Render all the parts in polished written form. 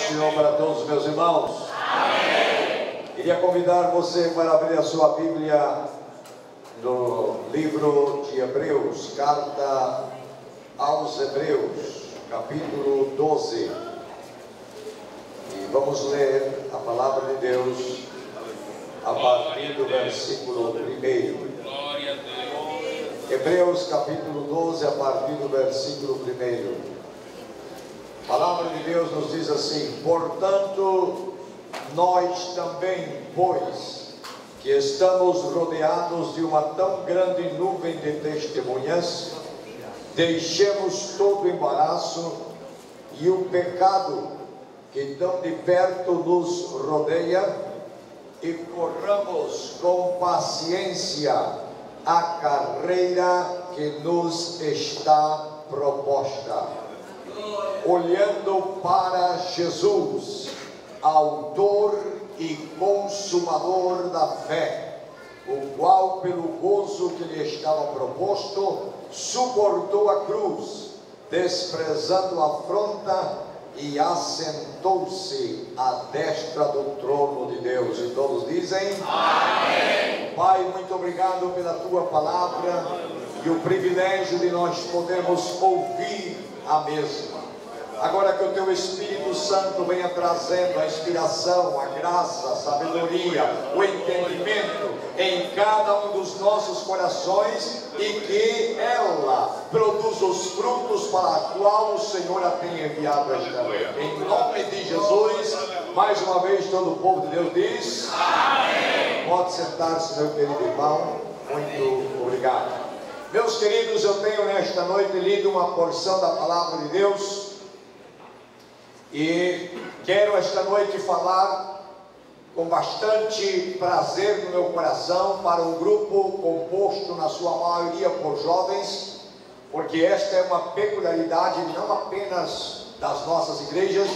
Senhor para todos os meus irmãos. Amém. Queria convidar você para abrir a sua Bíblia no livro de Hebreus, carta aos Hebreus, capítulo 12. E vamos ler a palavra de Deus a partir do versículo 1. Hebreus capítulo 12, a partir do versículo 1. A palavra de Deus nos diz assim: portanto, nós também, pois que estamos rodeados de uma tão grande nuvem de testemunhas, deixemos todo o embaraço e o pecado que tão de perto nos rodeia e corramos com paciência a carreira que nos está proposta, olhando para Jesus, autor e consumador da fé, o qual, pelo gozo que lhe estava proposto, suportou a cruz, desprezando a afronta, e assentou-se à destra do trono de Deus. E todos dizem amém. Pai, muito obrigado pela tua palavra e o privilégio de nós podermos ouvir a mesma. Agora que o teu Espírito Santo venha trazendo a inspiração, a graça, a sabedoria, o entendimento em cada um dos nossos corações, e que ela produza os frutos para a qual o Senhor a tem enviado esta noite. Em nome de Jesus, mais uma vez todo o povo de Deus diz amém. Pode sentar-se, meu querido irmão. Muito obrigado. Meus queridos, eu tenho nesta noite lido uma porção da palavra de Deus e quero esta noite falar com bastante prazer no meu coração para um grupo composto na sua maioria por jovens, porque esta é uma peculiaridade não apenas das nossas igrejas,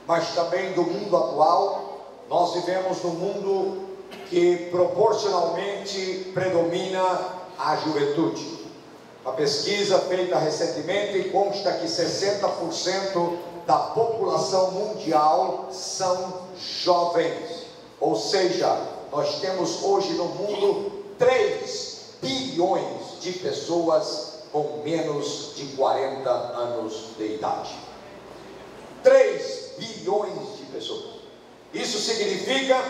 mas também do mundo atual. Nós vivemos num mundo que proporcionalmente predomina a juventude. Uma pesquisa feita recentemente consta que 60% da população mundial são jovens. Ou seja, nós temos hoje no mundo 3 bilhões de pessoas com menos de 40 anos de idade. 3 bilhões de pessoas. Isso significa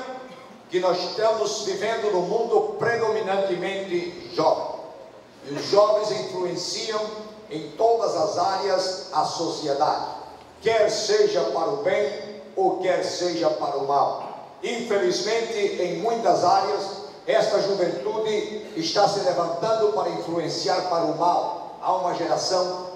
que nós estamos vivendo num mundo predominantemente jovem. E os jovens influenciam em todas as áreas a sociedade, quer seja para o bem ou quer seja para o mal. Infelizmente, em muitas áreas, esta juventude está se levantando para influenciar para o mal. Há uma geração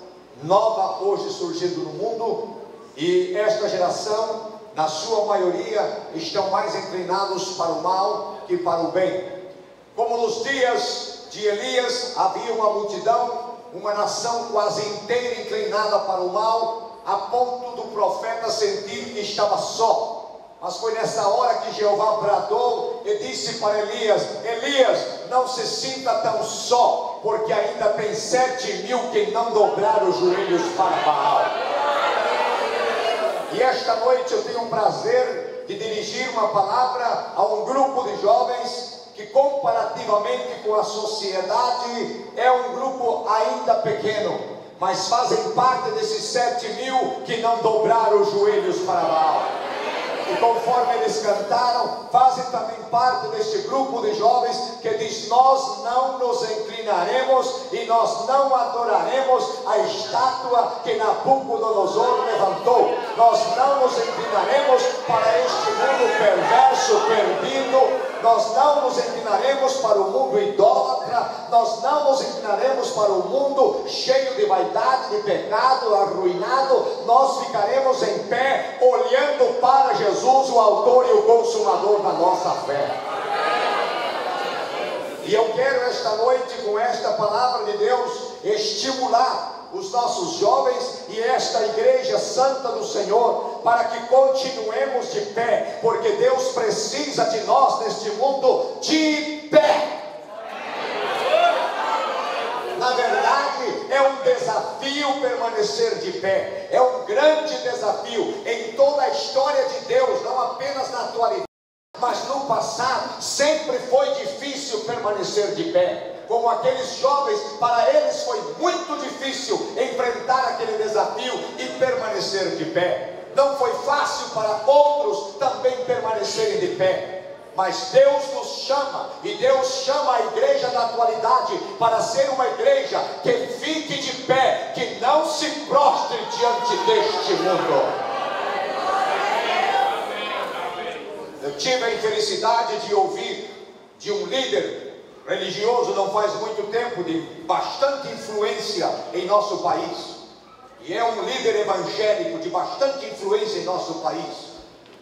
nova hoje surgindo no mundo, e esta geração, na sua maioria, estão mais inclinados para o mal que para o bem. Como nos dias de Elias, havia uma multidão, uma nação quase inteira inclinada para o mal, a ponto do profeta sentir que estava só. Mas foi nessa hora que Jeová bradou e disse para Elias: Elias, não se sinta tão só, porque ainda tem 7.000 que não dobraram os joelhos para Baal. E esta noite eu tenho o prazer de dirigir uma palavra a um grupo de jovens que, comparativamente com a sociedade, é um grupo ainda pequeno, mas fazem parte desses 7.000 que não dobraram os joelhos para Baal. E conforme eles cantaram, fazem também parte deste grupo de jovens que diz: nós não nos inclinaremos e nós não adoraremos a estátua que Nabucodonosor levantou. Nós não nos inclinaremos para este mundo perverso, perdido. Nós não nos inclinaremos para o mundo idólatra. Nós não nos inclinaremos para o mundo cheio de vaidade, de pecado, arruinado. Nós ficaremos em pé, olhando para Jesus, o autor e o consumador da nossa fé. E eu quero esta noite, com esta palavra de Deus, estimular os nossos jovens e esta igreja santa do Senhor, para que continuemos de pé, porque Deus precisa de nós neste mundo de pé. Na verdade, é um desafio permanecer de pé, é um grande desafio em toda a história de Deus, não apenas na atualidade, mas no passado. Sempre foi difícil permanecer de pé. Como aqueles jovens, para eles foi muito difícil enfrentar aquele desafio e permanecer de pé. Não foi fácil para outros também permanecerem de pé. Mas Deus nos chama, e Deus chama a igreja da atualidade para ser uma igreja que fique de pé, que não se prostre diante deste mundo. Eu tive a infelicidade de ouvir de um líder religioso não faz muito tempo, de bastante influência em nosso país, e é um líder evangélico de bastante influência em nosso país.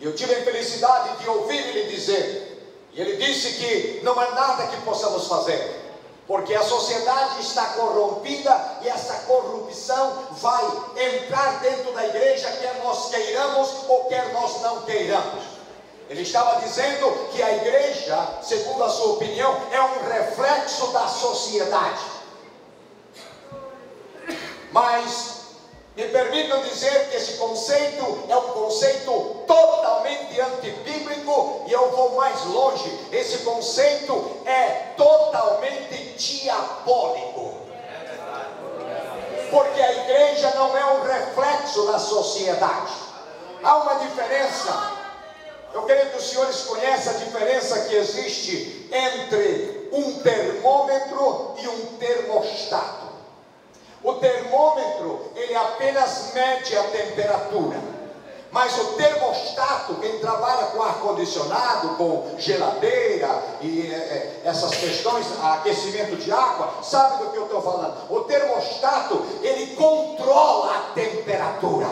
E eu tive a infelicidade de ouvir ele dizer, e ele disse que não há nada que possamos fazer, porque a sociedade está corrompida, e essa corrupção vai entrar dentro da igreja, quer nós queiramos ou quer nós não queiramos. Ele estava dizendo que a igreja, segundo a sua opinião, é um reflexo da sociedade. Mas me permitam dizer que esse conceito é um conceito totalmente antibíblico, e eu vou mais longe. Esse conceito é totalmente diabólico, porque a igreja não é um reflexo da sociedade. Há uma diferença. Eu creio que os senhores conhecem a diferença que existe entre um termômetro e um termostato. O termômetro, ele apenas mede a temperatura, mas o termostato, quem trabalha com ar-condicionado, com geladeira e essas questões, aquecimento de água, sabe do que eu estou falando. O termostato, ele controla a temperatura.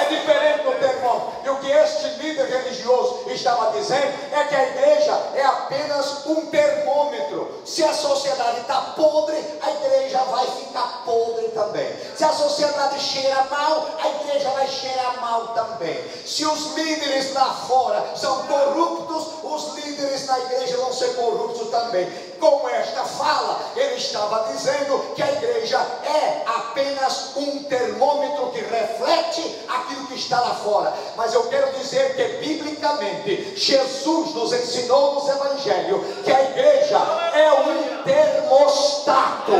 É diferente do termômetro. E o que este líder religioso estava dizendo é que a igreja é apenas um termômetro. Se a sociedade está podre, a igreja vai ficar podre também. Se a sociedade cheira mal, a igreja vai cheirar mal também. Se os líderes lá fora são corruptos, os líderes na igreja vão ser corruptos também. Com esta fala, ele estava dizendo que a igreja é apenas um termômetro que reflete aquilo que está lá fora. Mas eu quero dizer que biblicamente Jesus nos ensinou nos evangelhos que a igreja é um termostato.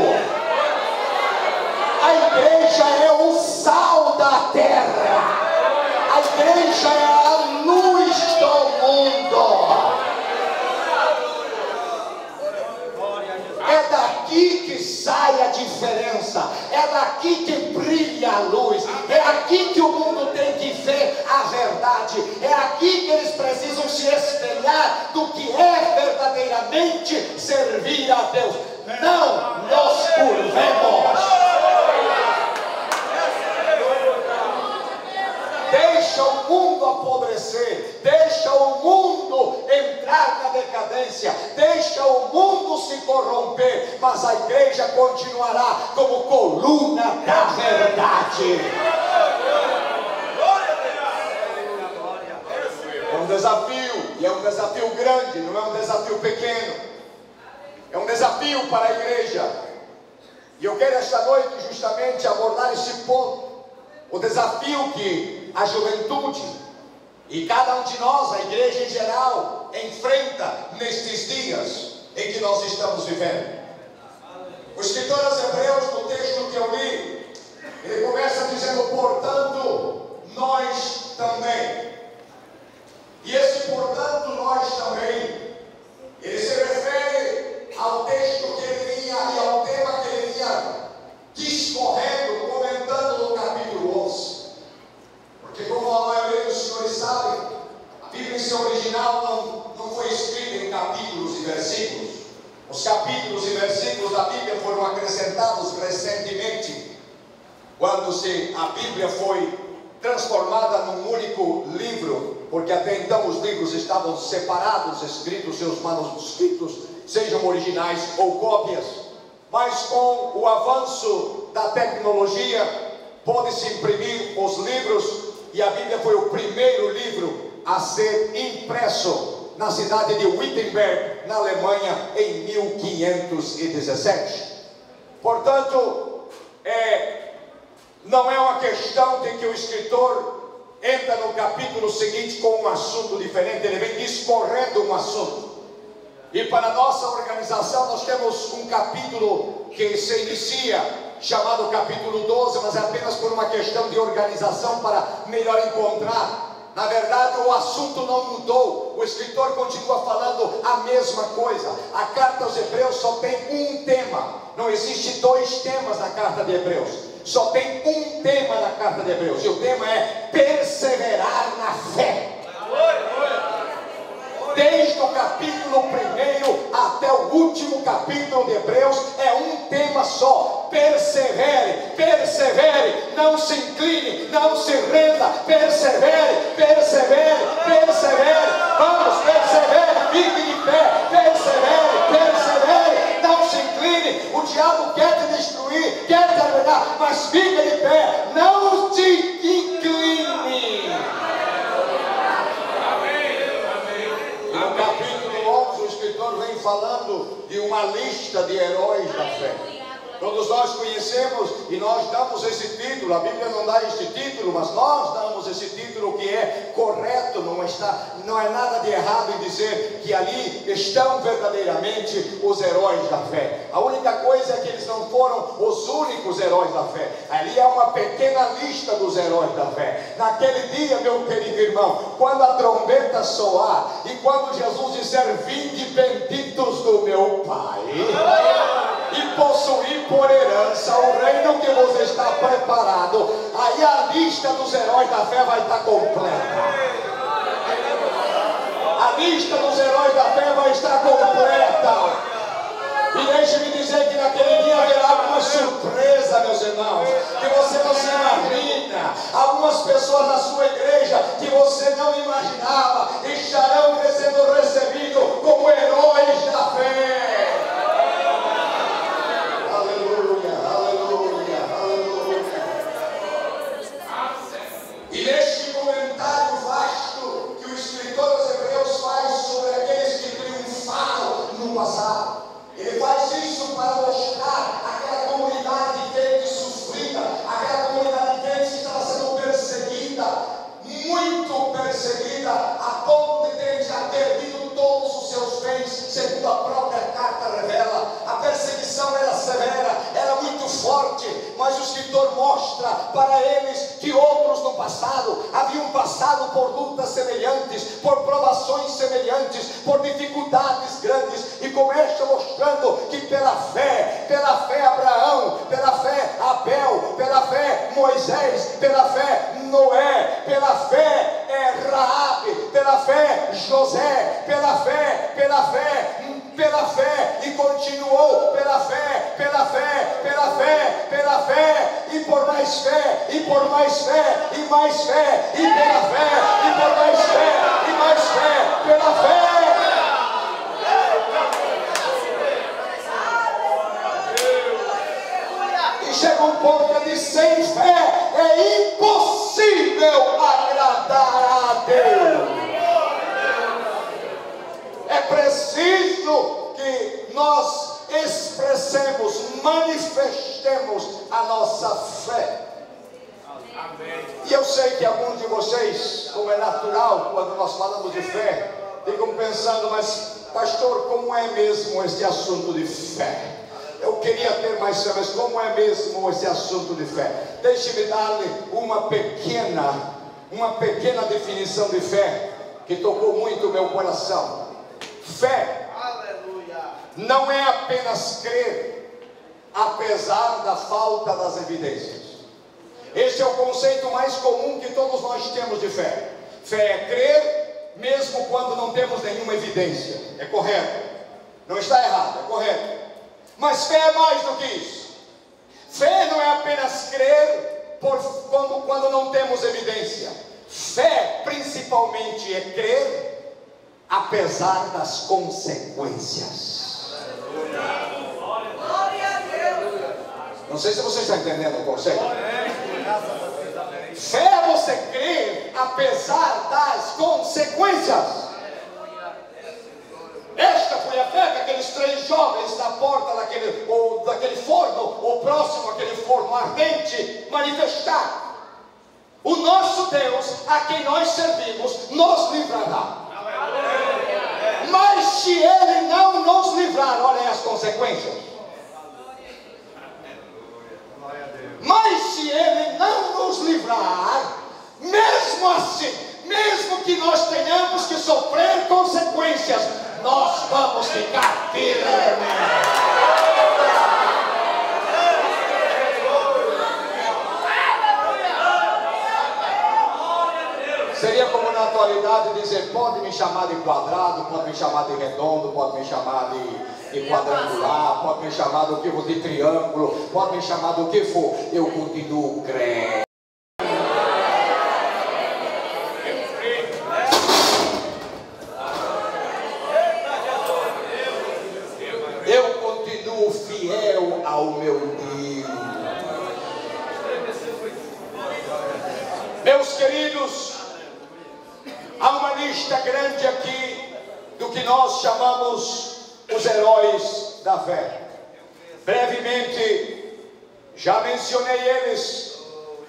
A igreja é o sal da terra. A igreja é a luz do mundo. É daqui que sai a diferença, é daqui que brilha a luz, é aqui que o mundo tem que ver a verdade, é aqui que eles precisam se espelhar do que é verdadeiramente servir a Deus. Não nos curvemos. Deixa o mundo apodrecer, deixa o mundo entrar na decadência, deixa o mundo se corromper, mas a igreja continuará como coluna da verdade. É um desafio, e é um desafio grande, não é um desafio pequeno. É um desafio para a igreja. E eu quero esta noite justamente abordar esse ponto. O desafio que a juventude e cada um de nós, a igreja em geral, enfrenta nestes dias em que nós estamos vivendo. O escritor aos Hebreus, no texto que eu li, ele começa dizendo, portanto, nós também. E esse portanto, nós também, ele se refere ao texto que ele vinha e ao tema que ele vinha discorrendo, comentando no capítulo 11. Porque como a maioria dos senhores sabem, a Bíblia em seu original não foi escrita em capítulos e versículos. Os capítulos e versículos da Bíblia foram acrescentados recentemente, quando a Bíblia foi transformada num único livro, porque até então os livros estavam separados, escritos, seus manuscritos, sejam originais ou cópias. Mas com o avanço da tecnologia, pôde-se imprimir os livros, e a Bíblia foi o primeiro livro a ser impresso na cidade de Wittenberg, na Alemanha, em 1517. Portanto, Não é uma questão de que o escritor entra no capítulo seguinte com um assunto diferente, ele vem discorrendo um assunto. E para a nossa organização nós temos um capítulo que se inicia, chamado capítulo 12, mas é apenas por uma questão de organização para melhor encontrar. Na verdade o assunto não mudou, o escritor continua falando a mesma coisa. A carta aos Hebreus só tem um tema, não existe dois temas na carta de Hebreus, só tem um tema na carta de Hebreus, e o tema é perseverar na fé. Desde o capítulo 1 até o último capítulo de Hebreus é um tema só: persevere, persevere, não se incline, não se renda, persevere, persevere, persevere, vamos, persevere, fique de pé, persevere, persevere, não se incline. O diabo quer te destruir, quer te arruinar, mas fique de pé, não te incline. No capítulo 11 o escritor vem falando de uma lista de heróis da fé. Todos nós conhecemos e nós damos esse título. A Bíblia não dá esse título, mas nós damos esse título, que é correto. Não é nada de errado em dizer que ali estão verdadeiramente os heróis da fé. A única coisa é que eles não foram os únicos heróis da fé. Ali é uma pequena lista dos heróis da fé. Naquele dia, meu querido irmão, quando a trombeta soar e quando Jesus disser: vinde benditos do meu Pai, e possuir por herança o reino que vos está preparado, aí a lista dos heróis da fé vai estar completa. A lista dos heróis da fé vai estar completa. E deixe-me dizer que naquele dia haverá alguma surpresa, meus irmãos, que você não se imagina. Algumas pessoas na sua igreja que você não imaginava estarão sendo recebidos como heróis da fé. E neste comentário vasto que o escritor dos Hebreus faz sobre aqueles que triunfaram no passado, ele faz isso para mostrar aquela comunidade de crentes sofrida, aquela comunidade de crentes que estava sendo perseguida, muito perseguida, a ponto de ter já perdido todos os seus bens, segundo a própria carta revela. A perseguição era severa, era muito forte, mas o escritor mostra para eles que outros no passado haviam passado por lutas semelhantes, por provações semelhantes, por dificuldades grandes, e começa mostrando que pela fé Abraão, pela fé Abel, pela fé Moisés, pela fé Noé, pela fé Raabe, pela fé José, pela fé, e continuou pela fé, e por mais fé, e por mais fé, e mais fé, e pela fé, e por mais fé, e mais fé, pela fé. E chega um ponto que diz: sem fé é impossível agradar a Deus. É preciso que nós expressemos, manifestemos a nossa fé. Amém. E eu sei que alguns de vocês, como é natural quando nós falamos de fé, ficam pensando: mas pastor, como é mesmo esse assunto de fé? Eu queria ter mais fé, mas como é mesmo esse assunto de fé? Deixe-me dar-lhe uma pequena definição de fé que tocou muito o meu coração. Fé não é apenas crer, apesar da falta das evidências. Esse é o conceito mais comum que todos nós temos de fé. Fé é crer, mesmo quando não temos nenhuma evidência. É correto, não está errado, é correto. Mas fé é mais do que isso. Fé não é apenas crer quando não temos evidência. Fé principalmente é crer apesar das consequências. Não sei se você está entendendo o conceito. Fé é você crer apesar das consequências. Esta foi a fé que aqueles 3 jovens na porta daquele forno, ou próximo àquele forno ardente, manifestaram. O nosso Deus, a quem nós servimos, nos livrará. Mas se Ele não nos livrar, olhem as consequências. Mas se Ele não nos livrar, mesmo assim, mesmo que nós tenhamos que sofrer consequências, nós vamos ficar firmes. Seria como na atualidade dizer: pode me chamar de quadrado, pode me chamar de redondo, pode me chamar de quadrangular, pode me chamar do que for, de triângulo, pode me chamar do que for, eu continuo crendo. Eu continuo fiel ao meu Deus. Meus queridos, há uma lista grande aqui do que nós chamamos os heróis da fé. Brevemente, já mencionei eles.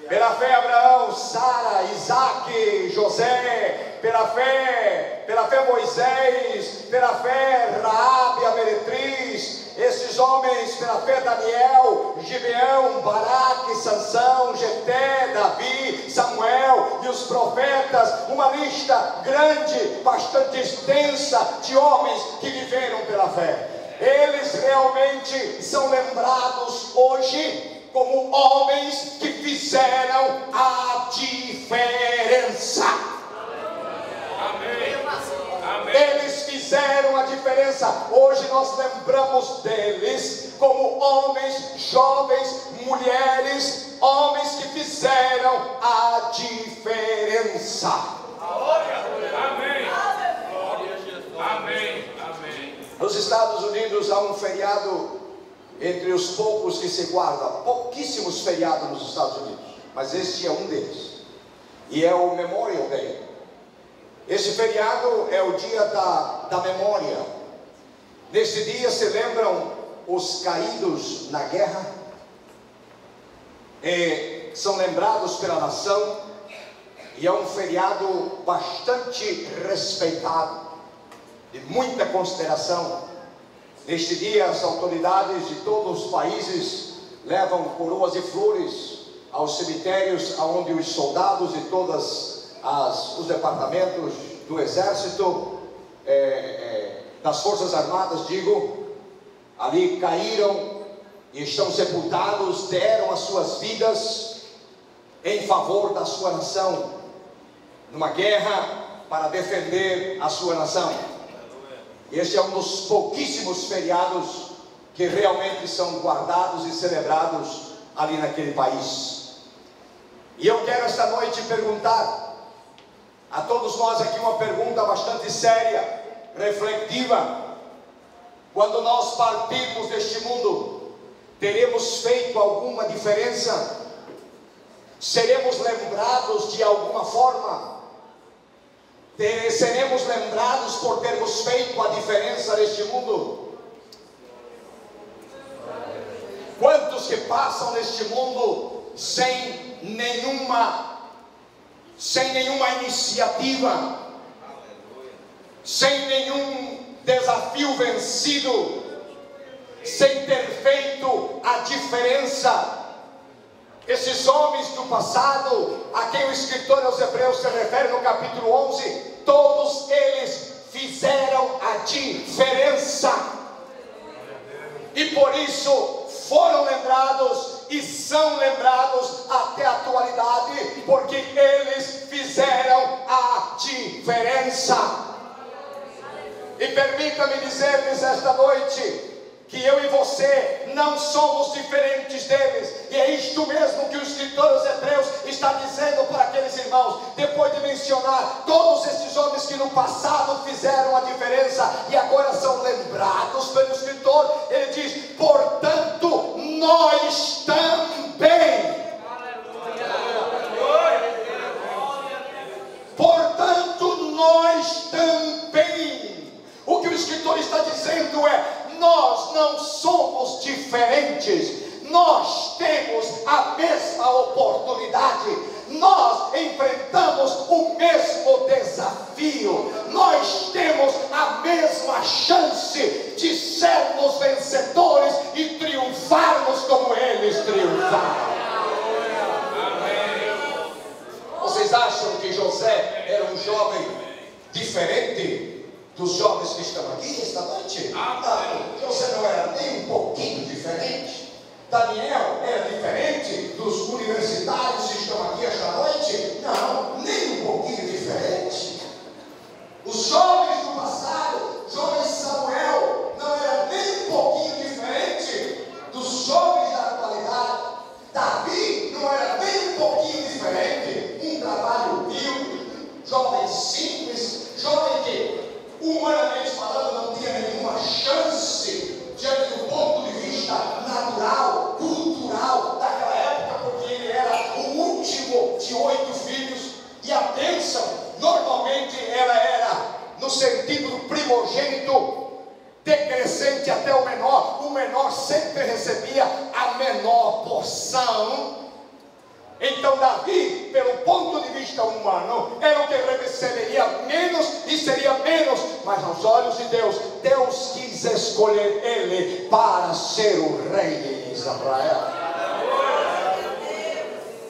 Pela fé Abraão, Sara, Isaac, José. Pela fé Moisés. Pela fé Raabe, a meretriz. Esses homens, pela fé Daniel, Gibeão, Baraque, Sansão, Jefté, Davi, Samuel e os profetas. Uma lista grande, bastante extensa de homens que viveram pela fé. Eles realmente são lembrados hoje como homens que fizeram a diferença. Amém. Eles fizeram a diferença. Hoje nós lembramos deles como homens, jovens, mulheres, homens que fizeram a diferença. Amém. Amém. Amém. Nos Estados Unidos há um feriado entre os poucos que se guardam, pouquíssimos feriados nos Estados Unidos, mas este é um deles, e é o Memorial Day. Esse feriado é o dia da memória. Nesse dia se lembram os caídos na guerra, são lembrados pela nação, e é um feriado bastante respeitado, de muita consideração. Neste dia as autoridades de todos os países levam coroas de flores aos cemitérios onde os soldados de todos os departamentos do exército, das forças armadas, ali caíram e estão sepultados, deram as suas vidas em favor da sua nação, numa guerra para defender a sua nação. Este é um dos pouquíssimos feriados que realmente são guardados e celebrados ali naquele país. E eu quero esta noite perguntar a todos nós aqui uma pergunta bastante séria, reflexiva. Quando nós partirmos deste mundo, teremos feito alguma diferença? Seremos lembrados de alguma forma? Seremos lembrados por termos feito a diferença neste mundo? Quantos que passam neste mundo sem nenhuma iniciativa, sem nenhum desafio vencido, sem ter feito a diferença? Esses homens do passado, a quem o escritor aos Hebreus se refere no capítulo 11, todos eles fizeram a diferença, e por isso foram lembrados e são lembrados até a atualidade, porque eles fizeram a diferença. E permita-me dizer-lhes esta noite que eu e você não somos diferentes deles, e é isto mesmo que o escritor aos Hebreus está dizendo para aqueles irmãos, depois de mencionar todos esses homens que no passado fizeram a diferença e agora são lembrados pelo escritor. Ele diz: portanto, nós também. Portanto, nós também. O que o escritor está diferentes, nós temos a mesma oportunidade, nós enfrentamos o mesmo desafio, nós temos a mesma chance de sermos vencedores e triunfarmos como eles triunfaram. Vocês acham que José era um jovem diferente dos jovens que estão aqui esta noite? Não, José não era nem um pouquinho diferente. Daniel era diferente dos universitários que estão aqui esta noite? Não, nem um pouquinho diferente. Os jovens do passado, jovem Samuel, não era nem um pouquinho diferente dos jovens da atualidade. Davi não era nem um pouquinho diferente. Um trabalho humilde, jovem simples, jovem que, humanamente falando, não tinha nenhuma chance diante do ponto de vista natural, cultural daquela época, porque ele era o último de 8 filhos, e a bênção normalmente ela era no sentido do primogênito decrescente até o menor sempre recebia a menor porção. Então Davi, pelo ponto de vista humano, era o que receberia menos e seria menos, mas aos olhos de Deus, Deus quis escolher ele para ser o rei de Israel.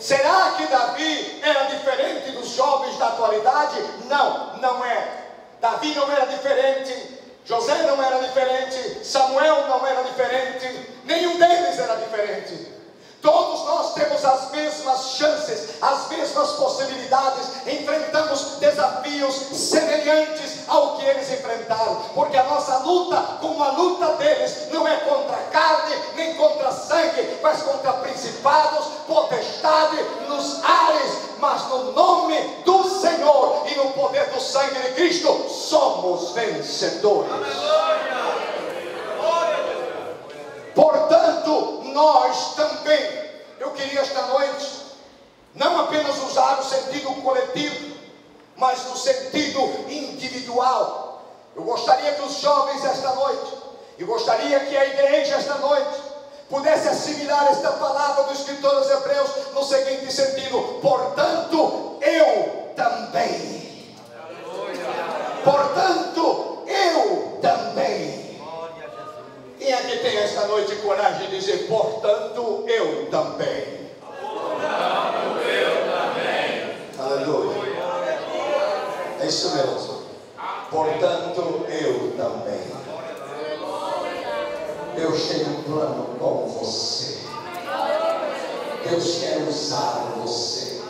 Será que Davi era diferente dos jovens da atualidade? Não, não é. Davi não era diferente, José não era diferente, Samuel não era diferente, nenhum deles era diferente. Todos nós temos as mesmas chances, as mesmas possibilidades, enfrentamos desafios semelhantes ao que eles enfrentaram, porque a nossa luta, como a luta deles, não é contra a carne, nem contra sangue, mas contra principados, potestade nos ares, mas no nome do Senhor e no poder do sangue de Cristo, somos vencedores. Portanto, nós também, eu queria esta noite, não apenas usar o sentido coletivo, mas no sentido individual. Eu gostaria que os jovens esta noite, eu gostaria que a igreja esta noite, pudesse assimilar esta palavra do escritor aos Hebreus, no seguinte sentido: portanto, eu também. Portanto, eu também. Quem é que tem esta noite coragem de dizer, portanto, eu também? Portanto, eu também. Aleluia. É isso mesmo. Portanto, eu também. Deus tem um plano com você. Deus quer usar você.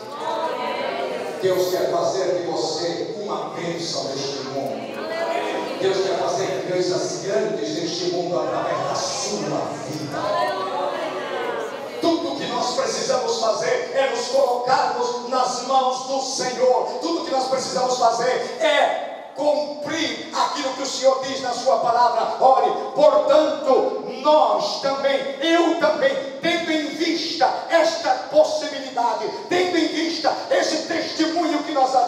Deus quer fazer de você uma bênção neste mundo. Deus quer fazer coisas grandes neste mundo através da sua vida. Tudo que nós precisamos fazer é nos colocarmos nas mãos do Senhor. Tudo que nós precisamos fazer é cumprir aquilo que o Senhor diz na sua palavra. Ore, portanto, nós também, eu também, tendo em vista esta possibilidade, tendo em vista esse testemunho que nós já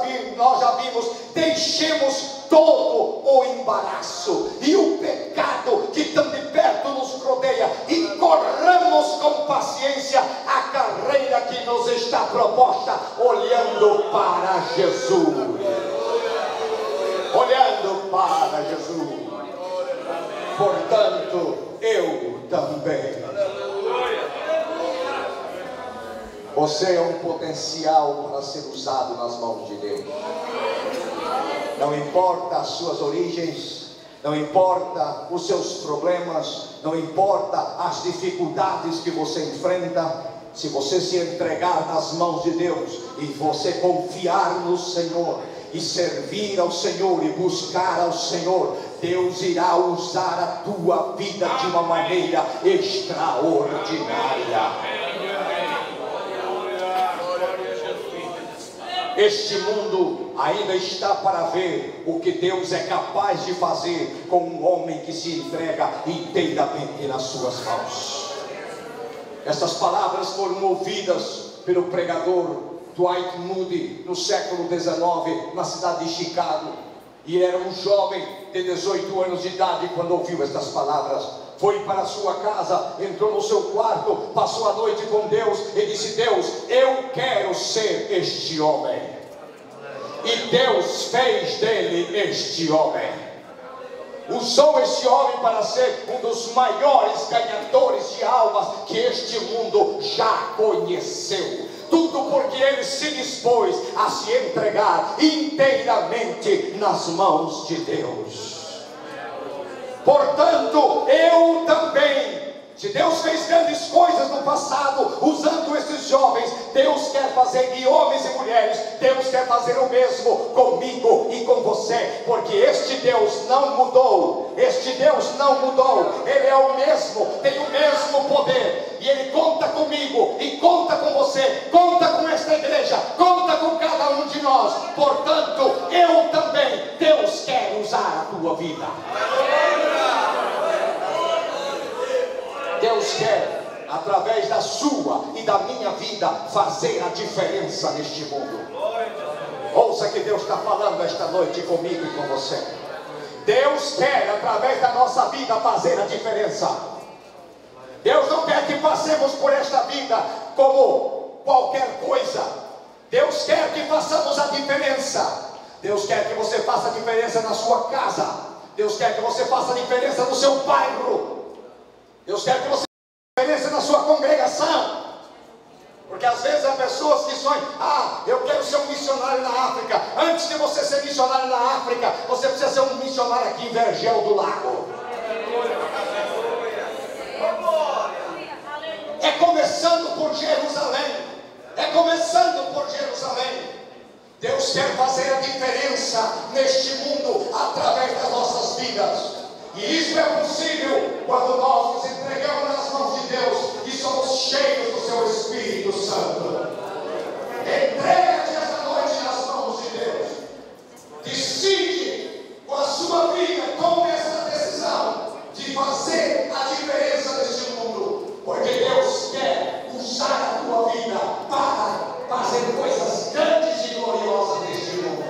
vimos, deixemos todo o embaraço e o pecado que tão de perto nos rodeia e corramos com paciência a carreira que nos está proposta, olhando para Jesus. Olhando para Jesus. Portanto, eu também. Você é um potencial para ser usado nas mãos de Deus. Não importa as suas origens, não importa os seus problemas, não importa as dificuldades que você enfrenta, se você se entregar nas mãos de Deus e você confiar no Senhor e servir ao Senhor e buscar ao Senhor, Deus irá usar a tua vida de uma maneira extraordinária. Este mundo ainda está para ver o que Deus é capaz de fazer com um homem que se entrega inteiramente nas suas mãos. Estas palavras foram ouvidas pelo pregador Dwight Moody no século XIX, na cidade de Chicago. E era um jovem de 18 anos de idade quando ouviu estas palavras. foi para a sua casa, entrou no seu quarto, passou a noite com Deus e disse: Deus, eu quero ser este homem. E Deus fez dele este homem. Usou este homem para ser um dos maiores ganhadores de almas que este mundo já conheceu. Tudo porque ele se dispôs a se entregar inteiramente nas mãos de Deus. Portanto, eu também, se Deus fez grandes coisas no passado usando esses jovens, Deus quer fazer, e homens e mulheres, Deus quer fazer o mesmo comigo e com você, porque este Deus não mudou. Este Deus não mudou. Ele é o mesmo, tem o mesmo poder, e Ele conta comigo e conta com você, conta com esta igreja, conta com cada um de nós. Portanto, eu também, Deus quer usar a tua vida. Deus quer, através da sua e da minha vida, fazer a diferença neste mundo. Ouça que Deus está falando esta noite comigo e com você. Deus quer, através da nossa vida, fazer a diferença. Deus não quer que passemos por esta vida como qualquer coisa. Deus quer que façamos a diferença. Deus quer que você faça a diferença na sua casa. Deus quer que você faça a diferença no seu bairro. Deus quer que você faça a diferença na sua congregação. Porque às vezes há pessoas que sonham: eu quero ser um missionário na África. Antes de você ser missionário na África, você precisa ser um missionário aqui em Vergel do Lago. É começando por Jerusalém. É começando por Jerusalém. Deus quer fazer a diferença neste mundo através das nossas vidas. E isso é possível quando nós nos entregamos nas mãos de Deus e somos cheios do seu Espírito Santo. Entrega-te esta noite nas mãos de Deus. Decide com a sua vida, tome essa decisão de fazer a diferença neste mundo, porque Deus quer usar a tua vida para fazer coisas grandes e gloriosas neste mundo.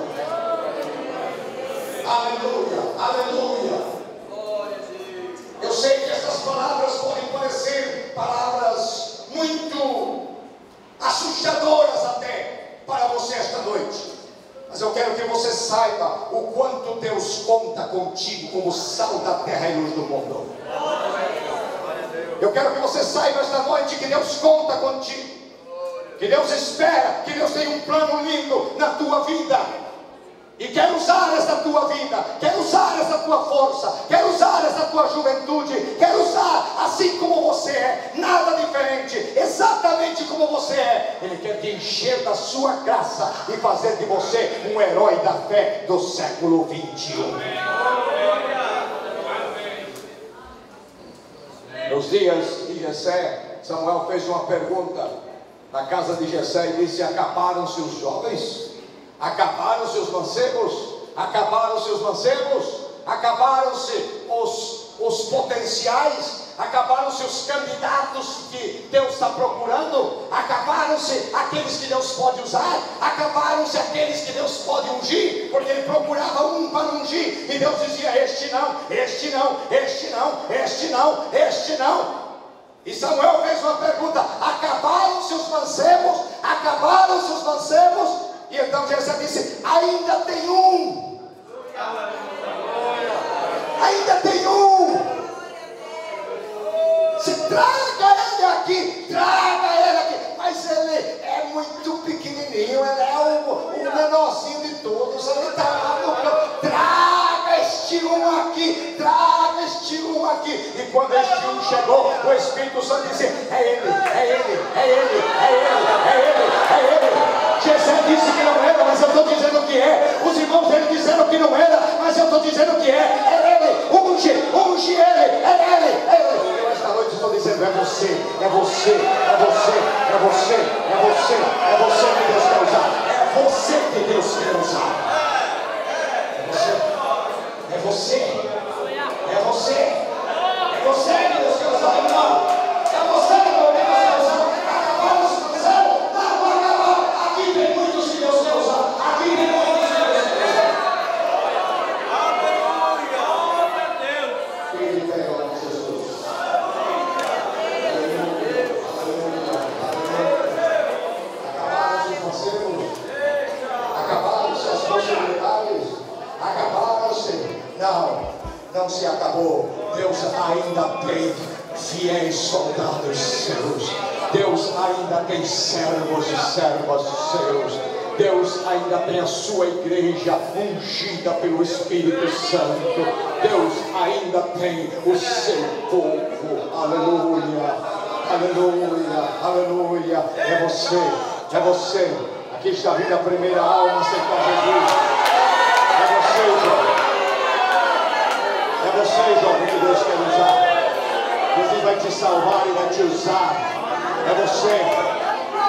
Aleluia, aleluia. Eu sei que essas palavras podem parecer palavras muito assustadoras até para você esta noite, mas eu quero que você saiba o quanto Deus conta contigo como sal da terra e luz do mundo. Eu quero que você saiba esta noite que Deus conta contigo, que Deus espera, que Deus tem um plano lindo na tua vida. E quer usar essa tua vida, quer usar essa tua força, quer usar essa tua juventude, quer usar assim como você é, nada diferente, exatamente como você é. Ele quer te encher da sua graça e fazer de você um herói da fé do século 21. Nos dias de Jessé, Samuel fez uma pergunta na casa de Jessé e disse: acabaram-se os jovens? Acabaram-se os mancebos? Acabaram-se os mancebos? Acabaram-se os potenciais? Acabaram-se os candidatos que Deus está procurando? Acabaram-se aqueles que Deus pode usar? Acabaram-se aqueles que Deus pode ungir? Porque ele procurava um para ungir, e Deus dizia: este não, este não, este não, este não, este não. E Samuel fez uma pergunta: acabaram-se os mancebos? Acabaram-se os mancebos? E então Jesus disse: ainda tem um. Ainda tem um. Se traga ele aqui, traga ele aqui. Mas ele é muito pequenininho, ele é o menorzinho de todos. Ele está lá no campo. Traga este um aqui, traga este um aqui. E quando este um chegou, o Espírito Santo disse: é ele, é ele, é ele, é ele, é ele, é ele. Jesus disse que não era, mas eu estou dizendo que é. Os irmãos dele disseram que não era, mas eu estou dizendo que é. É ele, unge ele, é ele. Eu esta noite estou dizendo: é você, é você, é você, é você, é você, é você que Deus quer usar. É você que Deus quer usar. É você, é você, é você, é você que Deus quer usar, irmão. É você que Deus quer usar. Acabamos com você. Não acabar. Aqui tem muitos que Deus quer usar. Aqui tem muitos que Deus quer usar. Aleluia. Glória a Deus. não se acabou. Deus ainda tem fiéis soldados seus. Deus ainda tem servos e servas seus. Deus ainda tem a sua igreja ungida pelo Espírito Santo. Deus ainda tem o seu povo. Aleluia, aleluia, aleluia. É você, é você. Aqui está vindo a primeira alma a aceitar Jesus. É você, jovem. É você, jovem, que Deus quer usar. Jesus vai te salvar e vai te usar. É você.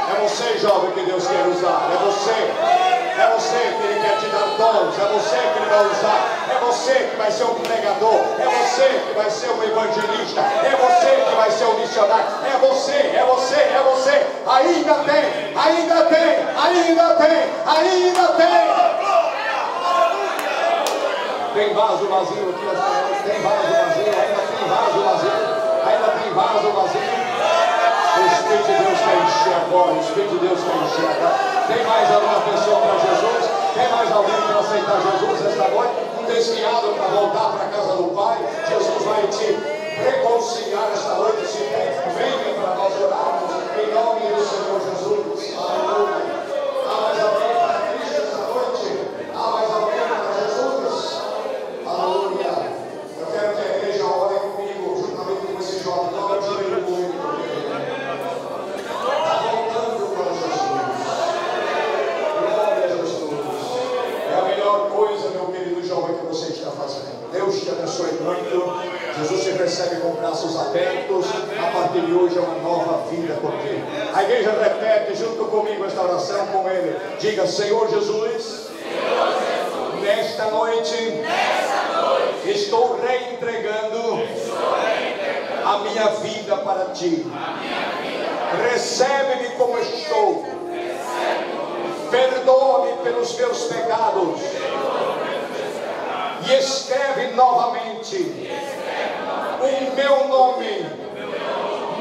É você, jovem, que Deus quer usar. É você que Ele quer te dar dons. É você que Ele vai usar. É você que vai ser um pregador. É você que vai ser um evangelista. É você que vai ser um missionário. É você, é você, é você. Ainda tem, ainda tem, ainda tem, ainda tem. Tem vaso vazio aqui esta noite. Tem vaso vazio, ainda tem vaso vazio. Ainda tem vaso vazio. O Espírito de Deus quer encher agora. O Espírito de Deus quer encher agora. Tem mais alguma pessoa para Jesus? Tem mais alguém para aceitar Jesus esta noite? Um desviado para voltar para a casa do Pai? Jesus vai te reconciliar esta noite. Se tem, venha para nós orarmos em nome do Senhor Jesus. Aleluia. Há mais alguém para Cristo esta noite? Há mais alguém para Jesus? Aleluia. Eu quero que a igreja ore comigo, juntamente com esse jovem. Não me tirei muito. Coisa, meu querido jovem, que você está fazendo. Deus te abençoe muito. Jesus te recebe com braços abertos. A partir de hoje é uma nova vida contigo. A igreja repete junto comigo esta oração com ele. Diga: Senhor Jesus, nesta noite estou reentregando a minha vida para ti. Recebe-me como estou. Perdoa-me pelos meus pecados e escreve novamente o meu nome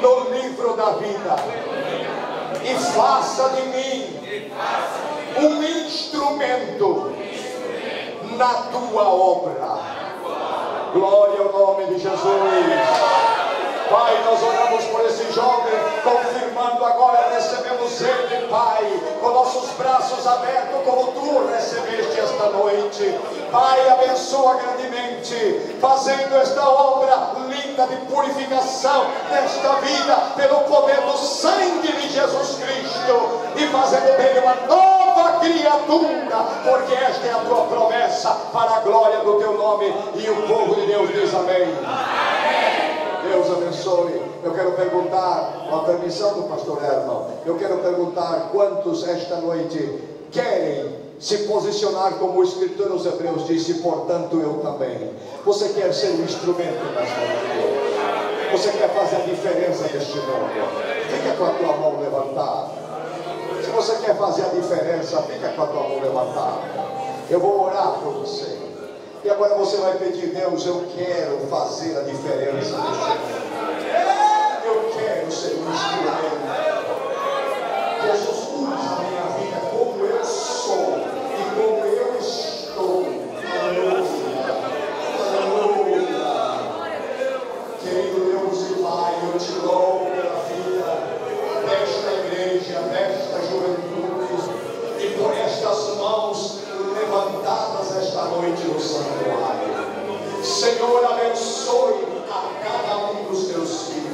no livro da vida e faça de mim um instrumento na tua obra. Glória ao nome de Jesus. Pai, nós oramos por esse jovem, confirmando agora, recebemos ele, Pai, com nossos braços abertos, como tu recebeste esta noite. Pai, abençoa grandemente, fazendo esta obra linda de purificação nesta vida, pelo poder do sangue de Jesus Cristo, e fazendo dele uma nova criatura, porque esta é a tua promessa, para a glória do teu nome. E o povo de Deus diz amém. Deus abençoe. Eu quero perguntar, com a permissão do pastor Herman, eu quero perguntar quantos esta noite querem se posicionar como o escritor aos Hebreus disse: portanto eu também. Você quer ser um instrumento nesta noite? Você quer fazer a diferença neste mundo? Fica com a tua mão levantada. Se você quer fazer a diferença, fica com a tua mão levantada. Eu vou orar por você. E agora você vai pedir: Deus, eu quero fazer a diferença neste mundo. Eu quero ser um instrumento. Jesus, usa a minha vida como eu sou e como eu estou. Aleluia. Aleluia. Querido Deus e Pai, eu te louvo pela vida desta igreja, desta juventude, e por estas mãos levantadas esta noite no santuário. Senhor, abençoe a cada um dos teus filhos.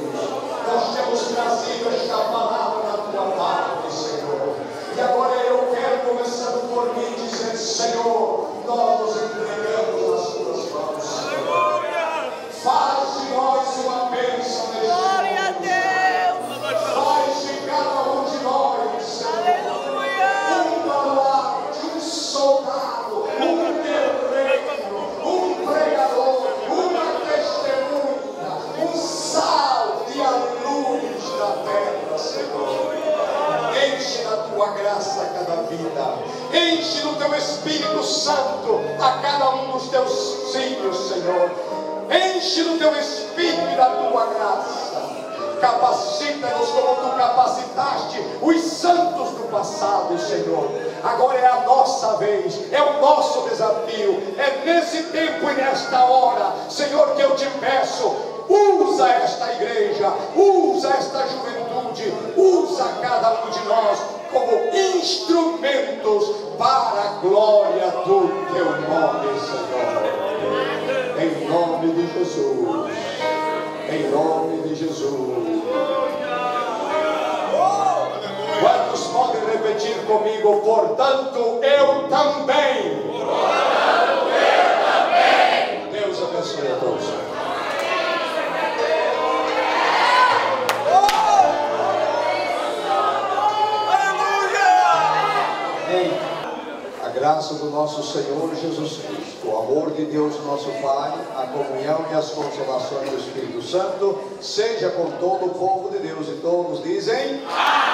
Nós temos trazido esta palavra da tua parte, Senhor. E agora eu quero, começando por mim, dizer: Senhor, nós nos entregamos nas tuas mãos, Senhor. Faz de nós uma bênção neste mundo. Glória a Deus. Faz de cada um de nós, Senhor, um baluarte, um soldado, um guerreiro, um pregador, uma testemunha, um sal e a luz da terra, Senhor. Enche da tua graça a cada vida. Enche do teu Espírito Santo a cada um dos teus filhos, Senhor. Enche do teu Espírito e da tua graça. Capacita-nos como tu capacitaste os santos do passado, Senhor. agora é a nossa vez, é o nosso desafio. É nesse tempo e nesta hora, Senhor, que eu te peço, usa esta igreja, usa esta juventude, usa cada um de nós como instrumentos para a glória do teu nome, Senhor. Em nome de Jesus, em nome de Jesus. Quantos podem repetir comigo? Portanto, eu também. Deus abençoe a todos. A graça do nosso Senhor Jesus Cristo, o amor de Deus nosso Pai, a comunhão e as consolações do Espírito Santo seja com todo o povo de Deus, e todos dizem amém.